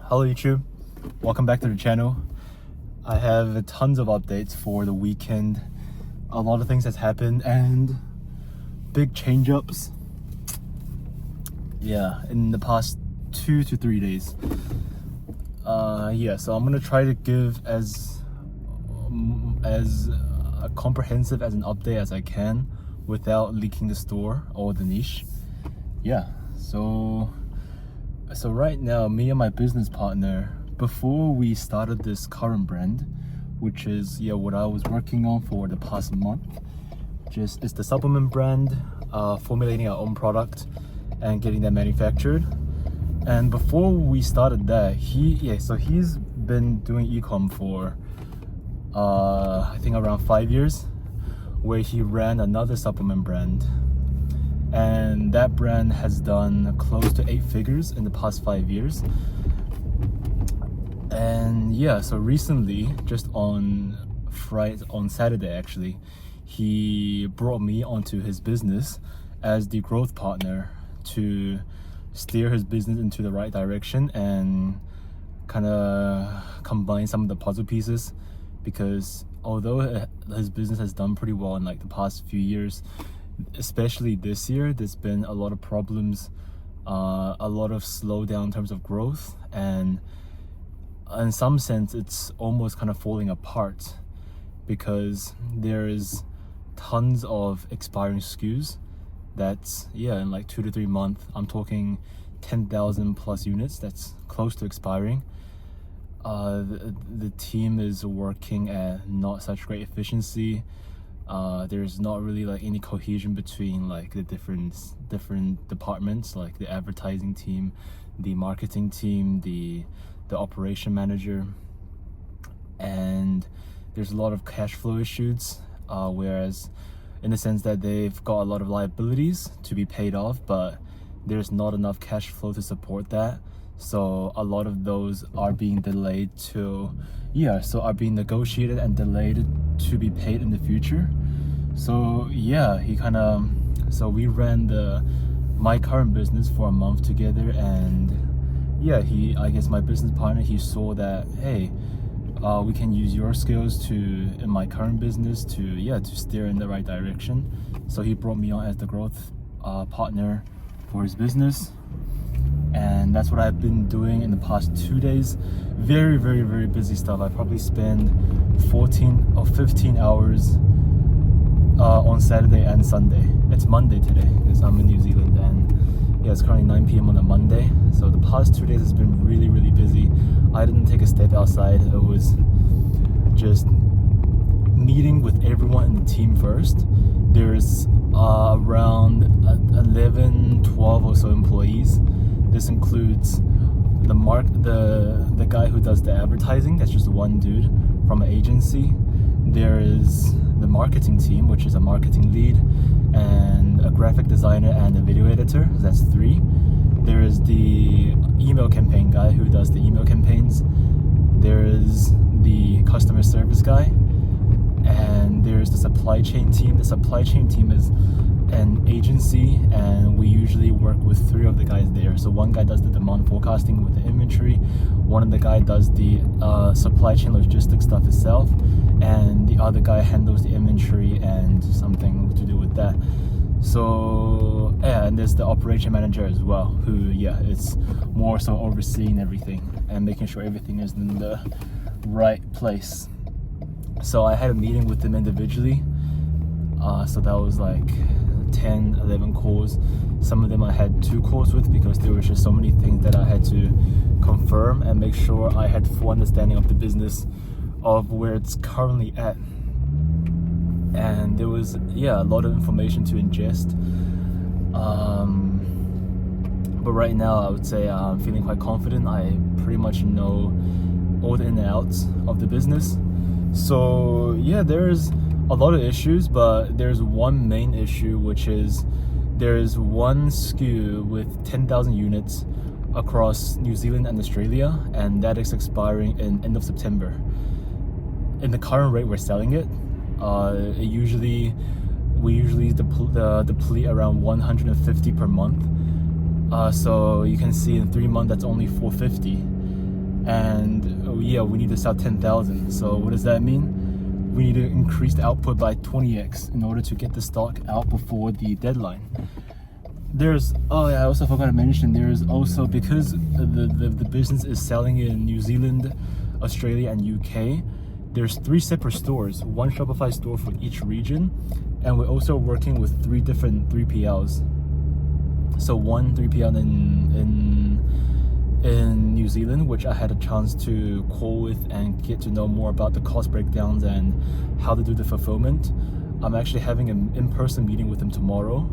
Hello YouTube, welcome back to the channel. I have tons of updates for the weekend. A lot of things has happened and big change-ups. Yeah, in the past 2 to 3 days. So I'm gonna try to give as comprehensive as an update as I can without leaking the store or the niche. So right now, me and my business partner, before we started this current brand, which is what I was working on for the past month, it's the supplement brand, formulating our own product and getting that manufactured. And before we started that, he's been doing ecom for I think around 5 years, where he ran another supplement brand. And that brand has done close to 8 figures in the past 5 years. And so recently, just on Saturday actually, he brought me onto his business as the growth partner to steer his business into the right direction and kind of combine some of the puzzle pieces. Because although his business has done pretty well in like the past few years, especially this year, there's been a lot of problems, a lot of slowdown in terms of growth, and in some sense it's almost kind of falling apart because there is tons of expiring SKUs that's in like 2 to 3 months. I'm talking 10,000 plus units that's close to expiring. The team is working at not such great efficiency. There's not really like any cohesion between like the different departments, like the advertising team, the marketing team, the operation manager, and there's a lot of cash flow issues, whereas in the sense that they've got a lot of liabilities to be paid off, but there's not enough cash flow to support that. So a lot of those are being delayed are being negotiated and delayed to be paid in the future. So we ran my current business for a month together, and my business partner, he saw that, hey, we can use your skills in my current business to steer in the right direction. So he brought me on as the growth partner for his business. And that's what I've been doing in the past 2 days. Very, very, very busy stuff. I probably spend 14 or 15 hours on Saturday and Sunday. It's Monday today because I'm in New Zealand, and it's currently 9 p.m. on a Monday. So the past 2 days has been really, really busy. I didn't take a step outside. It was just meeting with everyone in the team first. There's around 11, 12 or so employees. This includes the guy who does the advertising. That's just one dude from an agency. There is the marketing team, which is a marketing lead and a graphic designer and a video editor. That's 3. There is the email campaign guy who does the email campaigns. There is the customer service guy, and there's the supply chain team. The supply chain team is an agency, and we usually work with 3 of the guys there. So one guy does the demand forecasting with the inventory, one of the guy does the supply chain logistics stuff itself, and the other guy handles the inventory and something to do with that. So and there's the operation manager as well, who it's more so overseeing everything and making sure everything is in the right place. So I had a meeting with them individually. So that was like 10, 11 calls. Some of them I had 2 calls with because there was just so many things that I had to confirm and make sure I had full understanding of the business, of where it's currently at. And there was a lot of information to ingest. But right now I would say I'm feeling quite confident. I pretty much know all the ins and outs of the business. So there's a lot of issues, but there's one main issue, which is there's one SKU with 10,000 units across New Zealand and Australia, and that is expiring in end of September. In the current rate we're selling it, we usually deplete around 150 per month. So you can see in 3 months that's only 450. and yeah, we need to sell 10,000. So what does that mean? We need to increase the output by 20x in order to get the stock out before the deadline. I also forgot to mention, there's also, because the business is selling in New Zealand, Australia and UK, there's 3 separate stores, 1 Shopify store for each region, and we're also working with 3 different 3PLs. So 1 3PL in New Zealand, which I had a chance to call with and get to know more about the cost breakdowns and how to do the fulfillment. I'm actually having an in-person meeting with them tomorrow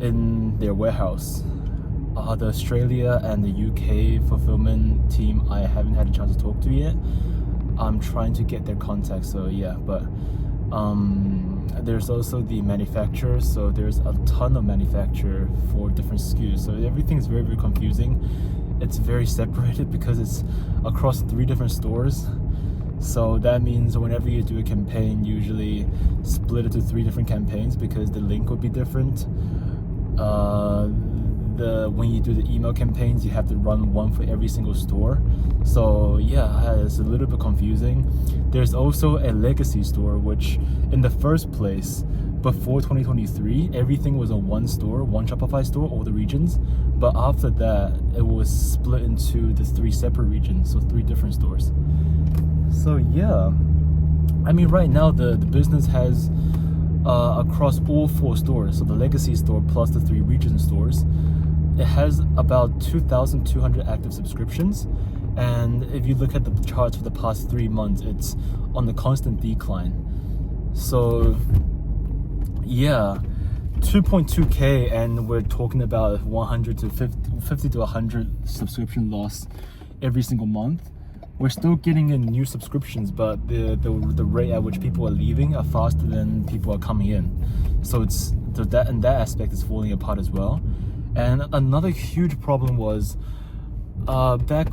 in their warehouse. The Australia and the UK fulfillment team I haven't had a chance to talk to yet. I'm trying to get their contact, so yeah, but there's also the manufacturer, so there's a ton of manufacturer for different SKUs, so everything is very, very confusing. It's very separated because it's across 3 different stores. So that means whenever you do a campaign, usually split it to 3 different campaigns because the link would be different. When you do the email campaigns, you have to run one for every single store. So yeah, it's a little bit confusing. There's also a legacy store, which in the first place, before 2023, everything was on 1 store, 1 Shopify store, all the regions. But after that, it was split into the 3 separate regions, so 3 different stores. So yeah, I mean, right now the business has across all 4 stores, so the legacy store plus the 3 region stores, it has about 2,200 active subscriptions. And if you look at the charts for the past 3 months, it's on the constant decline. So yeah, 2.2k, and we're talking about 100 to 50 to 100 subscription loss every single month. We're still getting in new subscriptions, but the rate at which people are leaving are faster than people are coming in. So that aspect is falling apart as well. And another huge problem was back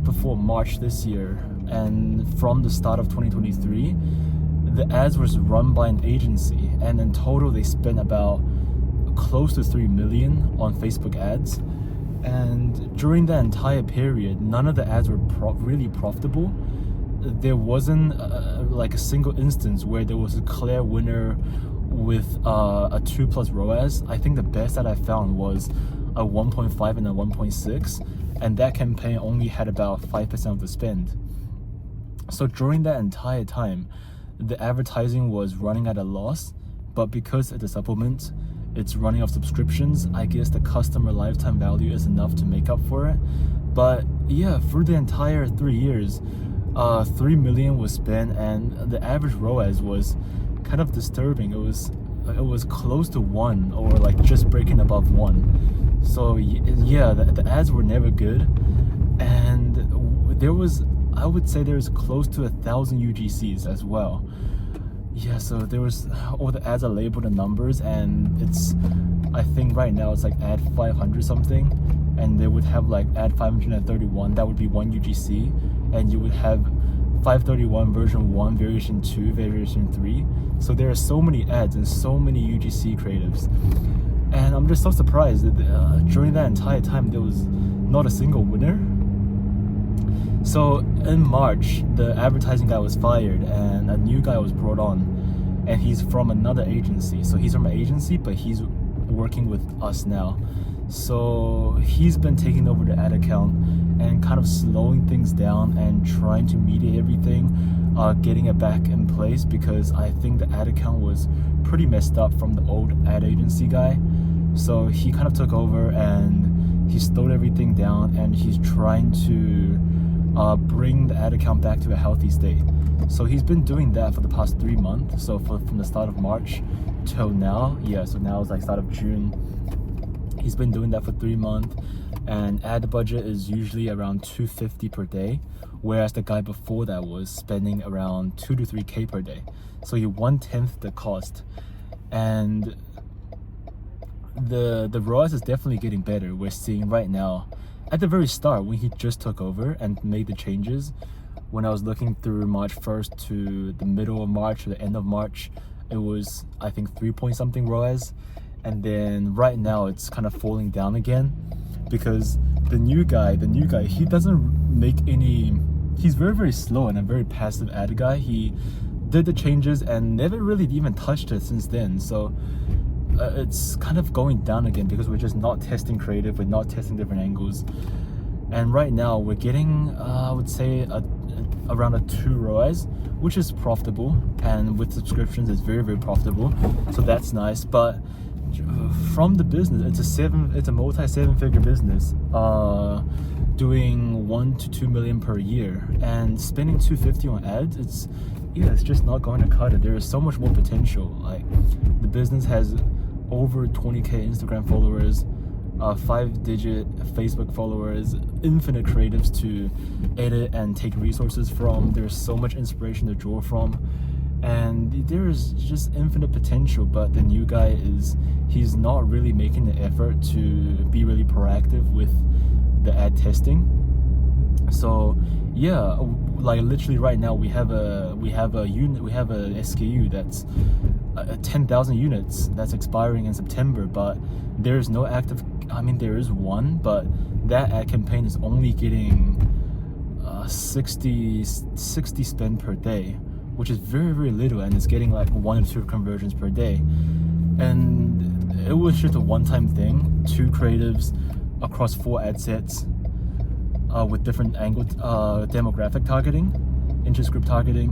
before March this year, and from the start of 2023, the ads was run by an agency, and in total they spent about close to 3 million on Facebook ads. And during that entire period, none of the ads were really profitable. There wasn't like a single instance where there was a clear winner with a 2+ ROAS. I think the best that I found was a 1.5 and a 1.6, and that campaign only had about 5% of the spend. So during that entire time, the advertising was running at a loss, but because it's a supplement, it's running off subscriptions, I guess the customer lifetime value is enough to make up for it. But yeah, for the entire 3 years, 3 million was spent, and the average ROAS was kind of disturbing. It was close to 1, or like just breaking above 1. So yeah, the ads were never good, and I would say there's close to 1,000 UGCs as well. Yeah, so there was, all the ads are labeled in numbers, and I think right now it's like ad 500 something, and they would have like ad 531, that would be 1 UGC, and you would have 531 version 1, version 2, version 3. So there are so many ads and so many UGC creatives, and I'm just so surprised that during that entire time there was not a single winner. So in March, the advertising guy was fired and a new guy was brought on, and he's from another agency. So he's from an agency, but he's working with us now. So he's been taking over the ad account and kind of slowing things down and trying to mediate everything, getting it back in place, because I think the ad account was pretty messed up from the old ad agency guy. So he kind of took over and he slowed everything down, and he's trying to bring the ad account back to a healthy state. So he's been doing that for the past 3 months. So from the start of March till now, yeah, so now it's like start of June. He's been doing that for 3 months, and ad budget is usually around 250 per day, whereas the guy before that was spending around 2 to 3k per day. So he 1/10 the cost, and the ROAS is definitely getting better. We're seeing right now. At the very start, when he just took over and made the changes, when I was looking through March 1st to the middle of March or the end of March, it was, I think, 3 point something ROAS. And then right now it's kind of falling down again, because the new guy, he doesn't make any. He's very, very slow and a very passive ad guy. He did the changes and never really even touched it since then. So it's kind of going down again because we're just not testing creative, we're not testing different angles. And right now we're getting, I would say, around a 2 ROAS, which is profitable, and with subscriptions it's very, very profitable. So that's nice. But from the business, it's a multi 7-figure business, doing 1 to 2 million per year, and spending 250 on ads. It's just not going to cut it. There is so much more potential. Like, the business has over 20k Instagram followers, 5-digit Facebook followers, infinite creatives to edit and take resources from. There's so much inspiration to draw from, and there's just infinite potential. But the new guy he's not really making the effort to be really proactive with the ad testing. So yeah, like literally right now we have a SKU that's 10,000 units that's expiring in September, but there's no active. I mean, there is one, but that ad campaign is only getting 60 spend per day, which is very, very little, and it's getting like 1 or 2 conversions per day. And it was just a one-time thing, 2 creatives across 4 ad sets, with different angle, demographic targeting, interest group targeting,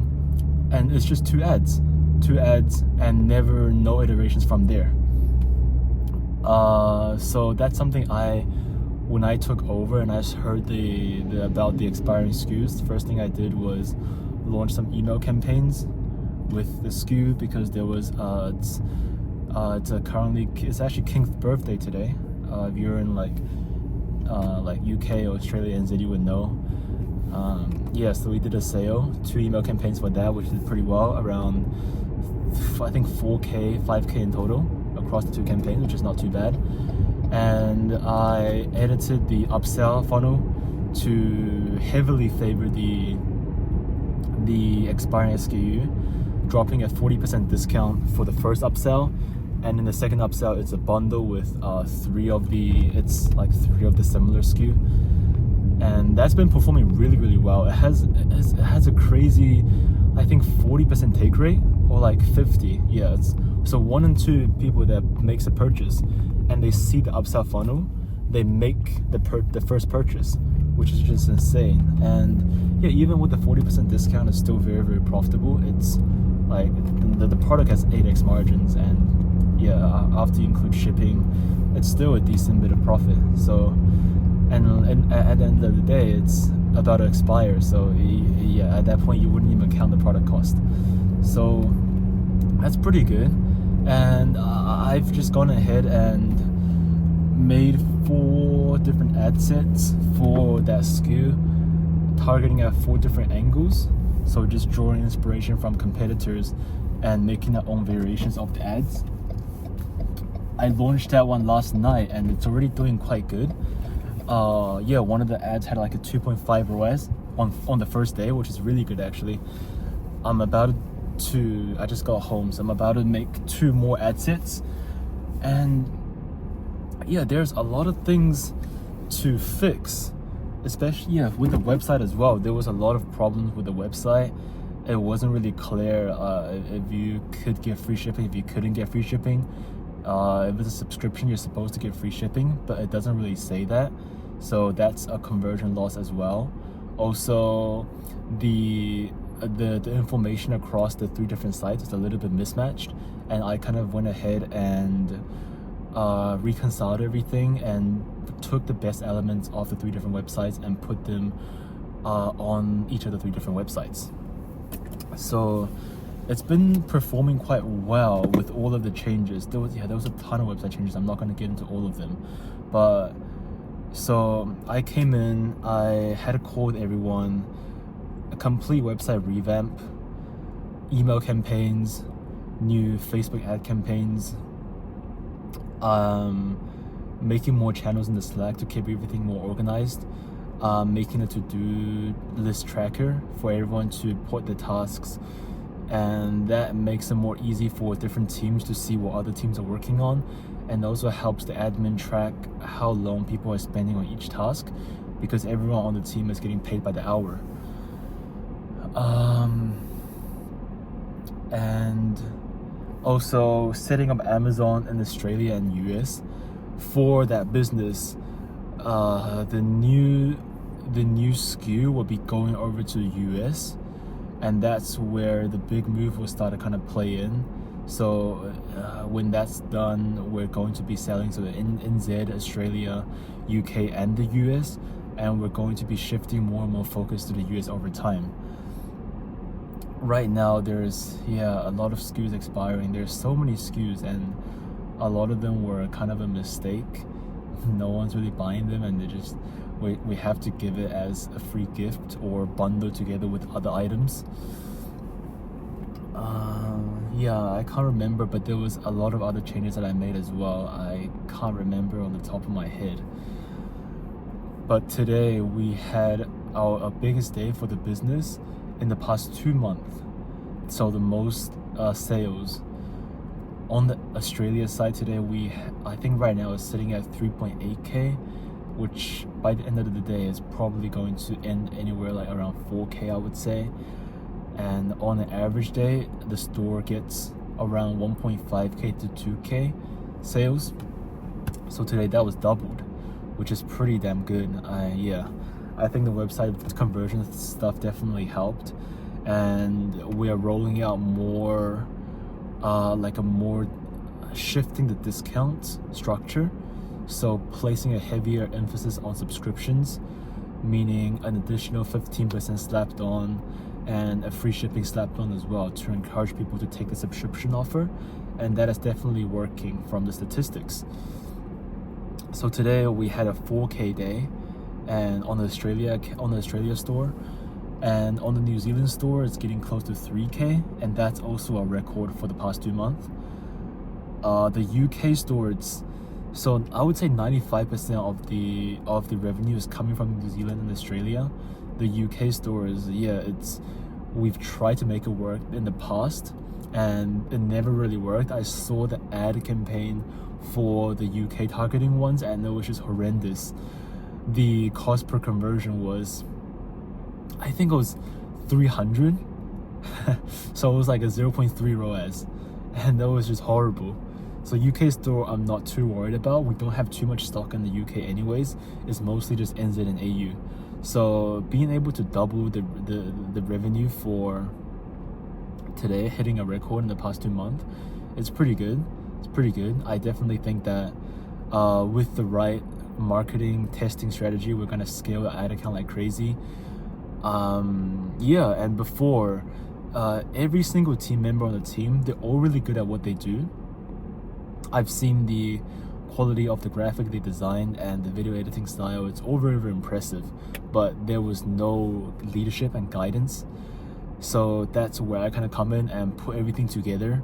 and it's just 2 ads, and no iterations from there. So that's something when I took over and I heard about the expiring SKUs, the first thing I did was launch some email campaigns with the SKU, because there was it's actually King's birthday today. If you're in like UK, Australia, NZ, you would know. So we did a sale, 2 email campaigns for that, which did pretty well, around I think 5k in total across the 2 campaigns, which is not too bad. And I edited the upsell funnel to heavily favor the expiring SKU, dropping a 40% discount for the first upsell, and in the second upsell it's a bundle with 3 of the similar SKU, and that's been performing really, really well. It has a crazy, I think 40% take rate, or like 50. So 1 in 2 people that makes a purchase and they see the upsell funnel, they make the first purchase, which is just insane. And yeah, even with the 40% discount, it's still very, very profitable. It's like the product has 8x margins, and yeah, after you include shipping, it's still a decent bit of profit. So and at the end of the day, it's about to expire, so yeah, at that point you wouldn't even count the product cost. So that's pretty good. And I've just gone ahead and made 4 different ad sets for that SKU, targeting at 4 different angles. So just drawing inspiration from competitors and making our own variations of the ads. I launched that one last night and it's already doing quite good. One of the ads had like a 2.5 ROAS on the first day, which is really good actually. I just got home, so I'm about to make 2 more ad sets. And yeah, there's a lot of things to fix, especially with the website as well. There was a lot of problems with the website. It wasn't really clear if you could get free shipping, if you couldn't get free shipping. If it's a subscription, you're supposed to get free shipping, but it doesn't really say that. So that's a conversion loss as well. Also, the information across the 3 different sites is a little bit mismatched, and I kind of went ahead and reconciled everything and took the best elements of the 3 different websites and put them on each of the 3 different websites. So it's been performing quite well with all of the changes. There was a ton of website changes. I'm not going to get into all of them, but so I came in, I had a call with everyone, a complete website revamp, email campaigns, new Facebook ad campaigns, making more channels in the Slack to keep everything more organized, making a to-do list tracker for everyone to put the tasks, and that makes it more easy for different teams to see what other teams are working on, and also helps the admin track how long people are spending on each task, because everyone on the team is getting paid by the hour. And also setting up Amazon in Australia and US for that business. The new SKU will be going over to the US, and that's where the big move will start to kind of play in. So when that's done, we're going to be selling to the NZ, Australia, UK, and the US, and we're going to be shifting more and more focus to the US over time. Right now, there's a lot of SKUs expiring. There's so many SKUs, and a lot of them were kind of a mistake. No one's really buying them, and we have to give it as a free gift or bundle together with other items. I can't remember, but there was a lot of other changes that I made as well. I can't remember on the top of my head. But today we had our biggest day for the business in the past 2 months. So the most sales on the Australia side today, I think right now is sitting at 3.8k, which by the end of the day is probably going to end anywhere like around 4k, I would say. And on an average day, the store gets around 1.5k to 2k sales. So today that was doubled, which is pretty damn good. I think the website conversion stuff definitely helped, and we are rolling out more shifting the discount structure, so placing a heavier emphasis on subscriptions, meaning an additional 15% slapped on and a free shipping slapped on as well, to encourage people to take the subscription offer, and that is definitely working from the statistics. So today we had a 4k day, and on the Australia store, and on the New Zealand store it's getting close to 3k, and that's also a record for the past 2 months. The UK store, so I would say 95% of the revenue is coming from New Zealand and Australia. The UK store is we've tried to make it work in the past, and it never really worked. I saw the ad campaign for the UK targeting ones, and it was just horrendous. The cost per conversion was, I think it was 300. So it was like a 0.3 ROAS, and that was just horrible. So UK store I'm not too worried about. We don't have too much stock in the UK anyways. It's mostly just NZ and AU. So being able to double the revenue for today, hitting a record in the past 2 months, it's pretty good. It's pretty good. I definitely think that with the right marketing testing strategy, we're gonna scale the ad account like crazy. And before, every single team member on the team, they're all really good at what they do. I've seen the quality of the graphic they designed and the video editing style. It's all very, very impressive, but there was no leadership and guidance. So that's where I kind of come in and put everything together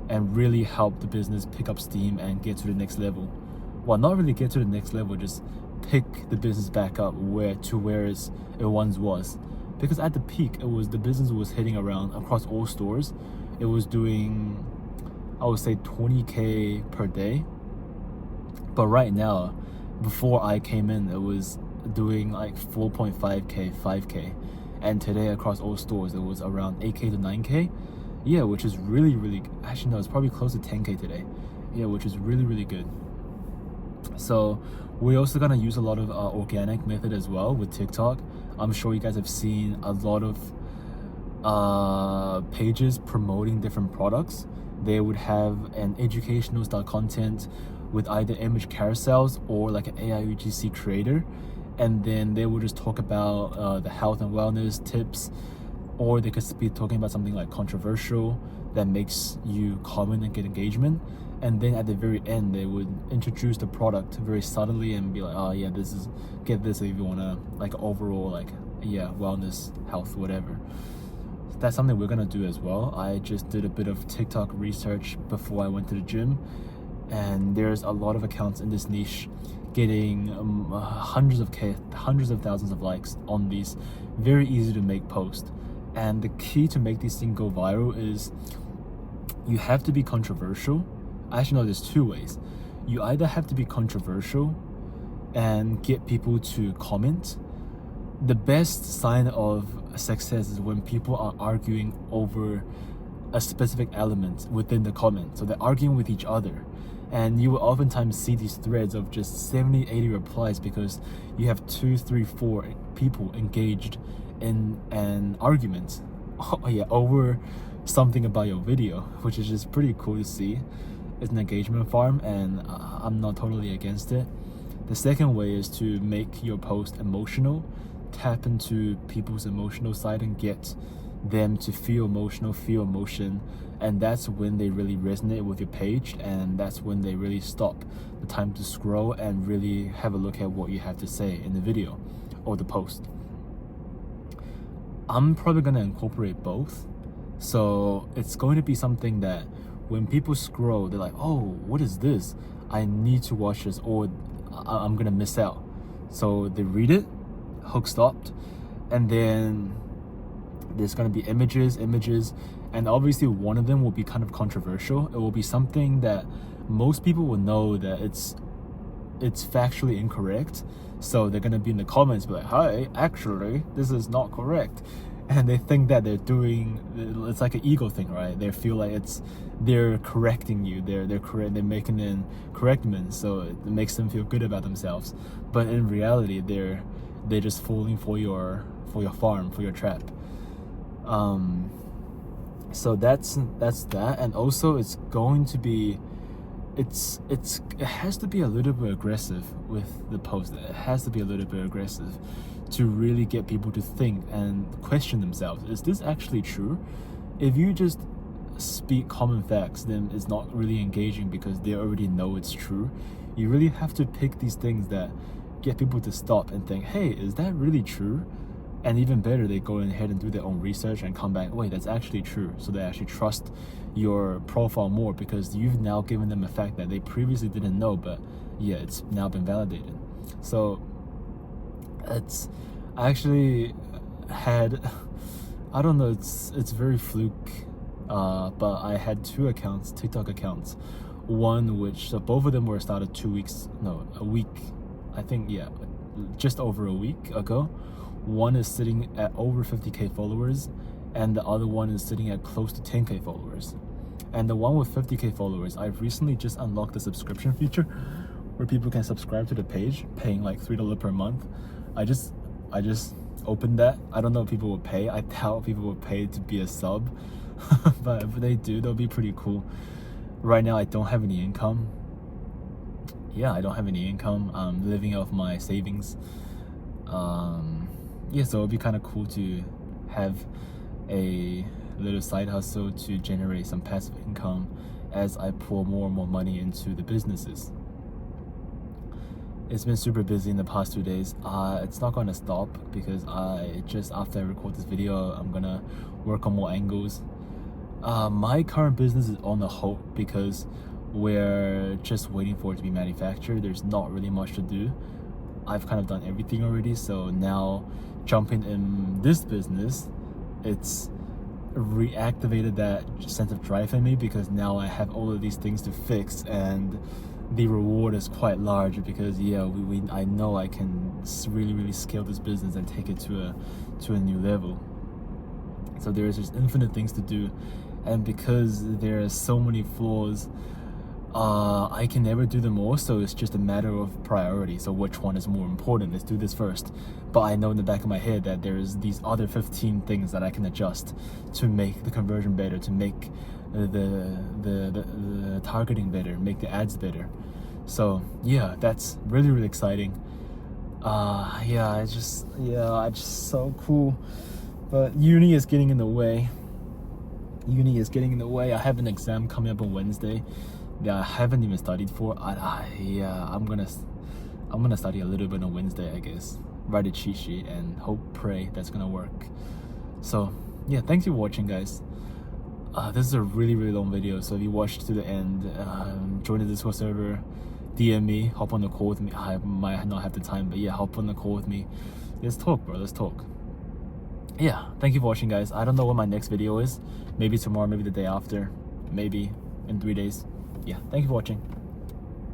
and really help the business pick up steam and get to the next level. Well, not really get to the next level, just pick the business back up where it once was. Because at the peak, the business was hitting around across all stores. It was doing, I would say, 20k per day. But right now, before I came in, it was doing like 4.5k, 5k. And today across all stores, it was around 8k to 9k. Yeah, which is really, really, actually no, it's probably close to 10k today. Yeah, which is really, really good. So we're also gonna use a lot of organic method as well with TikTok. I'm sure you guys have seen a lot of pages promoting different products. They would have an educational style content with either image carousels or like an AI UGC creator, and then they would just talk about the health and wellness tips, or they could be talking about something like controversial that makes you comment and get engagement. And then at the very end, they would introduce the product very subtly and be like, oh yeah, get this if you wanna like overall wellness, health, whatever. That's something we're gonna do as well. I just did a bit of TikTok research before I went to the gym, and there's a lot of accounts in this niche getting hundreds of thousands of likes on these very easy to make posts. And the key to make these things go viral is you have to be controversial. Actually, no, there's two ways. you either have to be controversial and get people to comment. The best sign of success is when people are arguing over a specific element within the comment. So they're arguing with each other. And you will oftentimes see these threads of just 70, 80 replies because you have 2, 3, 4 people engaged in an argument over something about your video, which is just pretty cool to see. It's an engagement farm, and I'm not totally against it. The second way is to make your post emotional, tap into people's emotional side and get them to feel emotional, feel emotion, and that's when they really resonate with your page, and that's when they really stop the time to scroll and really have a look at what you have to say in the video or the post. I'm probably going to incorporate both, so it's going to be something that when people scroll, they're like, oh, what is this? I need to watch this, or I'm going to miss out. So they read it, hook stopped, and then there's going to be images, and obviously one of them will be kind of controversial. It will be something that most people will know that it's factually incorrect, so they're going to be in the comments be like, hi, actually this is not correct, and they think that they're doing, it's like an ego thing, right? They feel like they're correcting you, they're making an correctment, so it makes them feel good about themselves, but in reality they're just falling for your farm, for your trap. So that's that. And also it's going to be, it has to be a little bit aggressive with the post. It has to be a little bit aggressive to really get people to think and question themselves. Is this actually true? If you just speak common facts, then it's not really engaging because they already know it's true. You really have to pick these things that get people to stop and think, hey, is that really true? And even better, they go ahead and do their own research and come back, wait, that's actually true. So they actually trust your profile more because you've now given them a fact that they previously didn't know, but yeah, it's now been validated. So I actually had, I don't know, it's very fluke, but I had 2 accounts, TikTok accounts. One which, so both of them were started a week, I think, yeah, just over a week ago. One is sitting at over 50k followers, and the other one is sitting at close to 10k followers. And the one with 50k followers, I've recently just unlocked the subscription feature where people can subscribe to the page, paying like $3 per month. I just opened that. I don't know if people will pay. I doubt people will pay to be a sub, but if they do, they'll be pretty cool. Right now, I don't have any income. Yeah, I don't have any income. I'm living off my savings. Yeah, so it'd be kind of cool to have a little side hustle to generate some passive income as I pour more and more money into the businesses. It's been super busy in the past 2 days. It's not going to stop because after I record this video, I'm going to work on more angles. My current business is on a hold because we're just waiting for it to be manufactured. There's not really much to do. I've kind of done everything already, so now jumping in this business, it's reactivated that sense of drive in me because now I have all of these things to fix, and the reward is quite large because I know I can really scale this business and take it to a new level. So there's just infinite things to do, and because there are so many flaws, I can never do them all, so it's just a matter of priority. So which one is more important? Let's do this first. But I know in the back of my head that there's these other 15 things that I can adjust to make the conversion better, to make the targeting better, make the ads better. So yeah, that's really exciting. It's just so cool. But uni is getting in the way. I have an exam coming up on Wednesday that I haven't even studied for. I'm gonna study a little bit on Wednesday, I guess. Write a cheat sheet and pray that's gonna work. So yeah, thanks for watching, guys. This is a really long video, so if you watched to the end, join the Discord server, DM me, hop on the call with me. I might not have the time, but yeah, hop on the call with me. Let's talk, bro. Let's talk. Yeah, thank you for watching, guys. I don't know what my next video is. Maybe tomorrow, maybe the day after, maybe in 3 days. Yeah, thank you for watching.